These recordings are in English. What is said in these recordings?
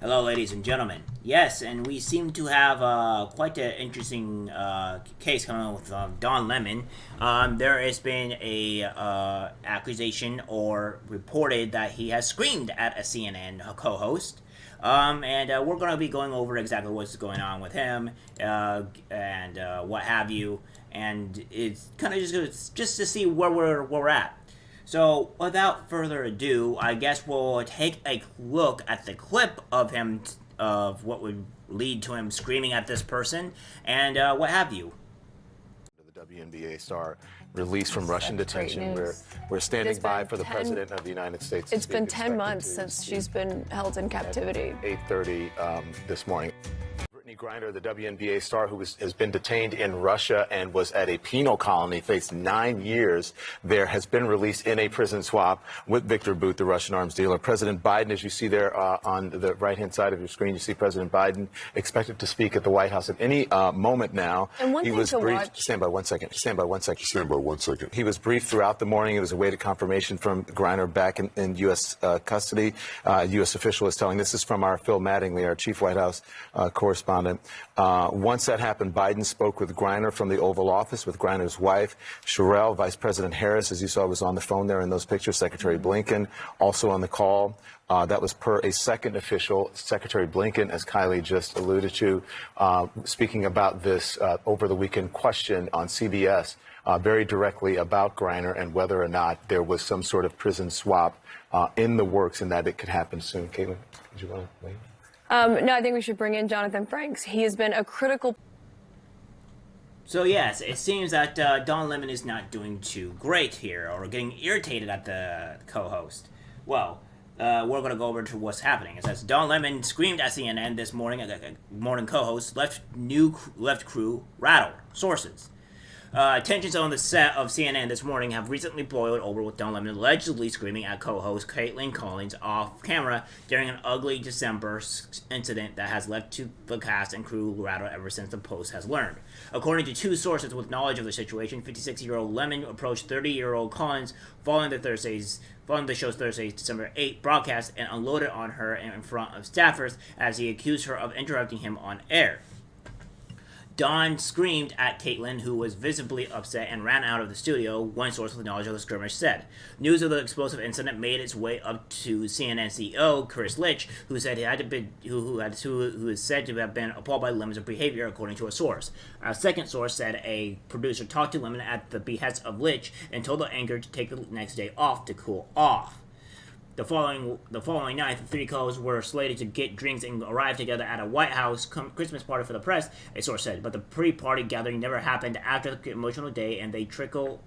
Hello, ladies and gentlemen. Yes, and we seem to have quite an interesting case coming on with Don Lemon. There has been a accusation or reported that he has screamed at a CNN co-host. And we're going to be going over exactly what's going on with him and what have you. And it's kind of just to see where we're at. So, without further ado, I guess we'll take a look at the clip of him, of what would lead to him screaming at this person, and what have you. The WNBA star released from Russian detention. We're standing by for the President of the United States. It's been 10 months since she's been held in captivity. 8:30 this morning. Brittany Griner, the WNBA star who has been detained in Russia and was at a penal colony, faced 9 years there, has been released in a prison swap with Victor Bout, the Russian arms dealer. President Biden, as you see there on the right-hand side of your screen, you see President Biden expected to speak at the White House at any moment now. And one he thing was to briefed. watch. Stand by 1 second. Stand by 1 second. Stand by 1 second. He was briefed throughout the morning. It was awaited confirmation from Griner back in U.S. Custody. A U.S. official is telling. This is from our Phil Mattingly, our chief White House correspondent. Once that happened, Biden spoke with Griner from the Oval Office, with Griner's wife, Sherelle. Vice President Harris, as you saw, was on the phone there in those pictures. Secretary Blinken also on the call. That was per a second official, Secretary Blinken, as Kylie just alluded to, speaking about this over the weekend question on CBS very directly about Griner and whether or not there was some sort of prison swap in the works and that it could happen soon. Caitlin, did you want to weigh in? No, I think we should bring in Jonathan Franks. He has been a critical. So yes, it seems that Don Lemon is not doing too great here, or getting irritated at the co-host. Well, we're going to go over to what's happening. It says Don Lemon screamed at CNN this morning. Morning co-host left crew rattled. Sources. Tensions on the set of CNN this morning have recently boiled over, with Don Lemon allegedly screaming at co-host Kaitlan Collins off camera during an ugly December incident that has left the cast and crew rattled ever since the Post has learned. According to two sources with knowledge of the situation, 56-year-old Lemon approached 30-year-old Collins following the show's Thursday, December 8 broadcast, and unloaded on her in front of staffers as he accused her of interrupting him on air. Don screamed at Kaitlan, who was visibly upset, and ran out of the studio, one source with knowledge of the skirmish said. News of the explosive incident made its way up to CNN CEO Chris Litch, who said who is said to have been appalled by Lemon's behavior, according to a source. A second source said a producer talked to Lemon at the behest of Litch and told the anchor to take the next day off to cool off. The following night, the three co-hosts were slated to get drinks and arrive together at a White House Christmas party for the press, a source said. But the pre-party gathering never happened after the emotional day, and they trickled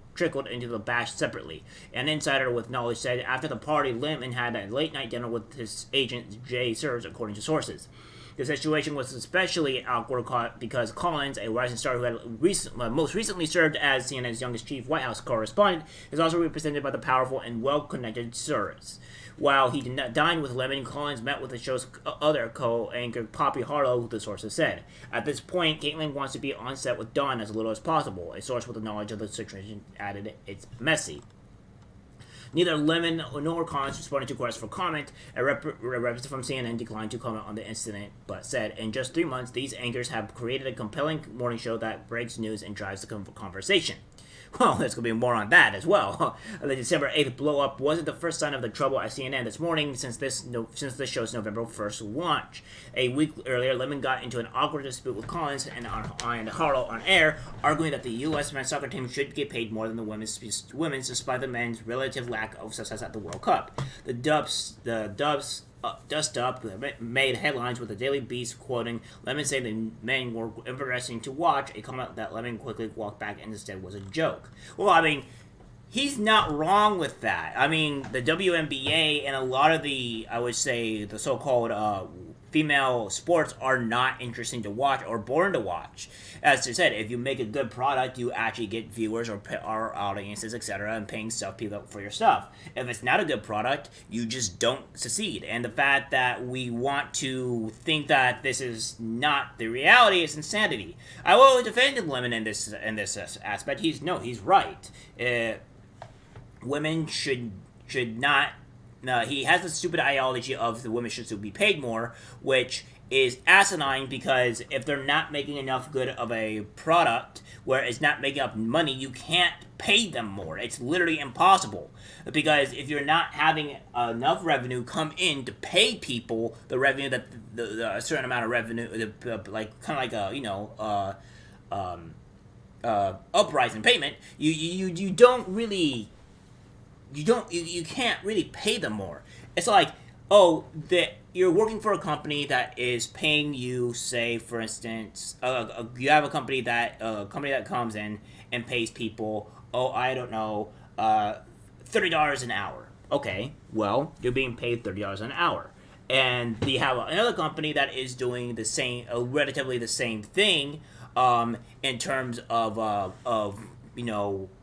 into the bash separately. An insider with knowledge said after the party, Lemon had a late-night dinner with his agent, Jay Sears, according to sources. The situation was especially awkward because Collins, a rising star who had most recently served as CNN's youngest chief White House correspondent, is also represented by the powerful and well-connected Sears. While he did not dine with Lemon, Collins met with the show's other co-anchor, Poppy Harlow, the sources said. At this point, Kaitlan wants to be on set with Don as little as possible. A source with the knowledge of the situation added, "It's messy." Neither Lemon nor Collins responded to requests for comment. A representative from CNN declined to comment on the incident, but said, in just 3 months, these anchors have created a compelling morning show that breaks news and drives the conversation. Well, there's going to be more on that as well. The December 8th blow-up wasn't the first sign of the trouble at CNN this morning since the show's November 1st launch. A week earlier, Lemon got into an awkward dispute with Collins and Harlow on air, arguing that the U.S. men's soccer team should get paid more than the women's despite the men's relative lack of success at the World Cup. The Dubs dust up made headlines, with the Daily Beast quoting Lemon saying the men were interesting to watch, a comment that Lemon quickly walked back and instead was a joke. Well, I mean, he's not wrong with that. I mean, the WNBA and a lot of the, I would say, the so-called female sports are not interesting to watch or boring to watch. As I said, if you make a good product, you actually get viewers or audiences, etc., and paying people for your stuff. If it's not a good product, you just don't succeed. And the fact that we want to think that this is not the reality is insanity. I will defend Lemon in this aspect. He's right. Women should not he has the stupid ideology of the women should be paid more, which is asinine because if they're not making enough good of a product where it's not making up money, you can't pay them more. It's literally impossible because if you're not having enough revenue come in to pay people the revenue that a certain amount of revenue, like kind of like uprising payment, you don't really you can't really pay them more. It's like, oh, that you're working for a company that is paying you, say, for instance, you have a company that comes in and pays people, oh, I don't know, $30 an hour. Okay, well, you're being paid $30 an hour. And you have another company that is doing the same, relatively the same thing, in terms of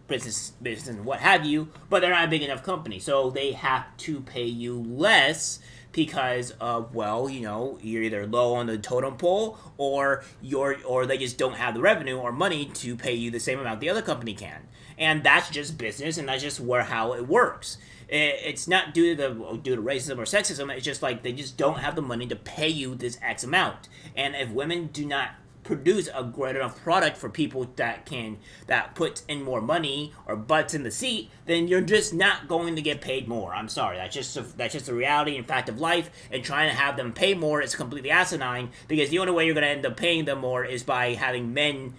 business and what have you, but they're not a big enough company, so they have to pay you less because of, well, you're either low on the totem pole or they just don't have the revenue or money to pay you the same amount the other company can. And that's just business, and that's just how it works. It's not due to racism or sexism. It's just like they just don't have the money to pay you this X amount. And if women do not produce a great enough product for people that puts in more money or butts in the seat, then you're just not going to get paid more. I'm sorry, that's just the reality and fact of life. And trying to have them pay more is completely asinine because the only way you're going to end up paying them more is by having men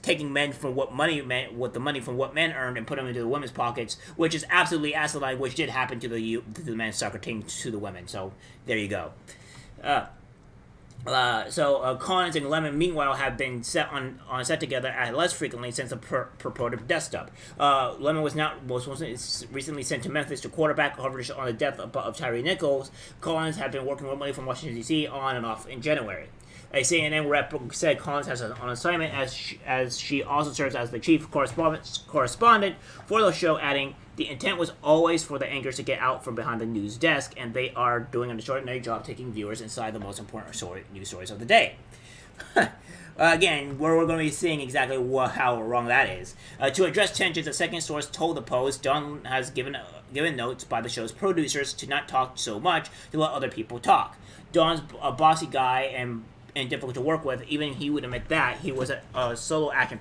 taking men from the money from what men earned and put them into the women's pockets, which is absolutely asinine, which did happen to the men's soccer team to the women. So there you go. Collins and Lemon, meanwhile, have been set together less frequently since the purported death stop. Lemon was recently sent to Memphis to quarterback coverage on the death of Tyree Nichols. Collins had been working remotely from Washington, D.C. on and off in January. A CNN rep said Collins has on assignment as she also serves as the chief correspondent for the show, adding, "The intent was always for the anchors to get out from behind the news desk, and they are doing an extraordinary job taking viewers inside the most important news stories of the day." Again, we're going to be seeing exactly how wrong that is. To address tensions, a second source told the Post Don has given notes by the show's producers to not talk so much, to let other people talk. Don's a bossy guy and difficult to work with. Even he would admit that he was a solo act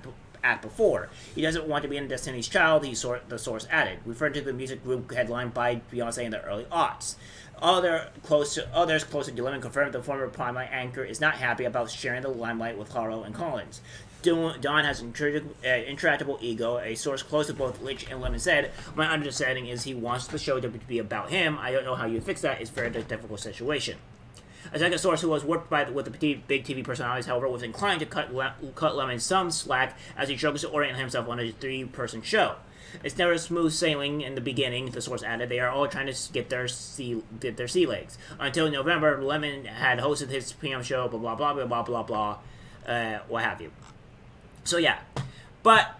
before. He doesn't want to be in Destiny's Child, the source added, referring to the music group headlined by Beyonce in the early aughts. Others close to Lemon confirmed the former Primetime anchor is not happy about sharing the limelight with Harlow and Collins. Don has an intractable ego. A source close to both Lynch and Lemon said, "My understanding is he wants the show to be about him. I don't know how you fix that. It's a very difficult situation." A second source who has worked with the big TV personalities, however, was inclined to cut Lemon some slack as he struggles to orient himself on a 3-person show. "It's never smooth sailing in the beginning," the source added. "They are all trying to get their sea legs. Until November, Lemon had hosted his PM show, blah, blah, blah, blah, blah, blah, blah, what have you." So, yeah. But,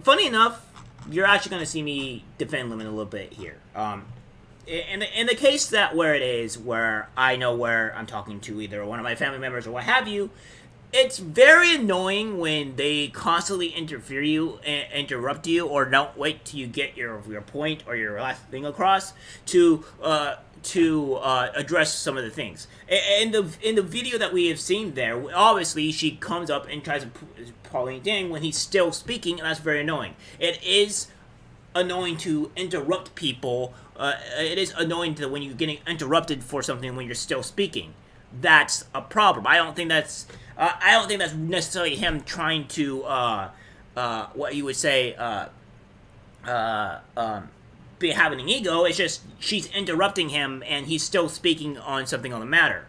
funny enough, you're actually going to see me defend Lemon a little bit here. In the case where I know where I'm talking to either one of my family members or what have you, it's very annoying when they constantly interrupt you, or don't wait till you get your point or your last thing across to address some of the things. In the video that we have seen there, obviously she comes up and tries to point in when he's still speaking, and that's very annoying. It is annoying to interrupt people. It is annoying when you're getting interrupted for something when you're still speaking. That's a problem. I don't think that's necessarily him trying to what you would say be having an ego. It's just she's interrupting him and he's still speaking on something on the matter.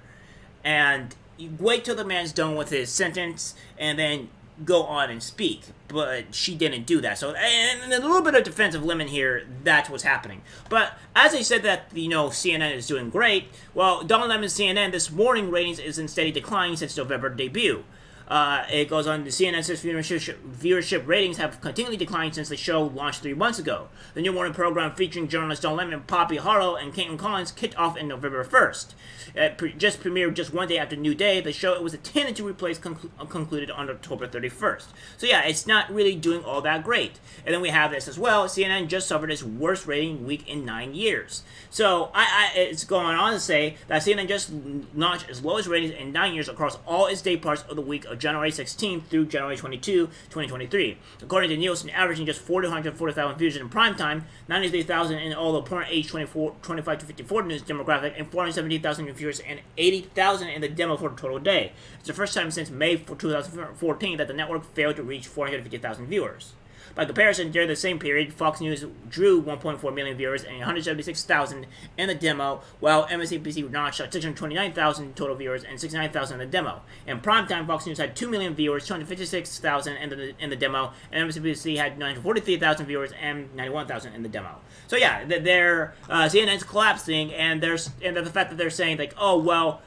And you wait till the man's done with his sentence and then go on and speak, but she didn't do that. So, and a little bit of defense of Lemon here, that's what's happening. But as I said that, CNN is doing great, well, Don Lemon's CNN this morning ratings is in steady decline since November debut. It goes on, the CNN says viewership ratings have continually declined since the show launched 3 months ago. The new morning program featuring journalists Don Lemon, Poppy Harlow, and Kaitlan Collins kicked off in November 1st. It just premiered just one day after New Day. The show it was intended to replace concluded on October 31st. So yeah, it's not really doing all that great. And then we have this as well. CNN just suffered its worst rating week in 9 years. So it's going on to say that CNN just notched its lowest ratings in 9 years across all its day parts of the week of January 16th through January 22, 2023. According to Nielsen, averaging just 440,000 views in prime time, 93,000 in all the important age 25 to 54 news demographic, and 470,000 viewers and 80,000 in the demo for the total day. It's the first time since May 2014 that the network failed to reach 450,000 viewers. By comparison, during the same period, Fox News drew 1.4 million viewers and 176,000 in the demo, while MSNBC notched 629,000 total viewers and 69,000 in the demo. In primetime, Fox News had 2 million viewers, 256,000 in the demo, and MSNBC had 943,000 viewers and 91,000 in the demo. So yeah, their CNN's collapsing, and the fact that they're saying like, oh well,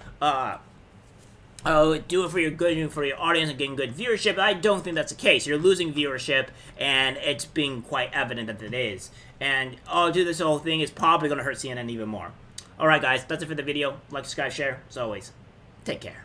do it for your good and for your audience and getting good viewership. I don't think that's the case. You're losing viewership, and it's being quite evident that it is. And do this whole thing is probably going to hurt CNN even more. Alright guys, that's it for the video. Like, subscribe, share. As always, take care.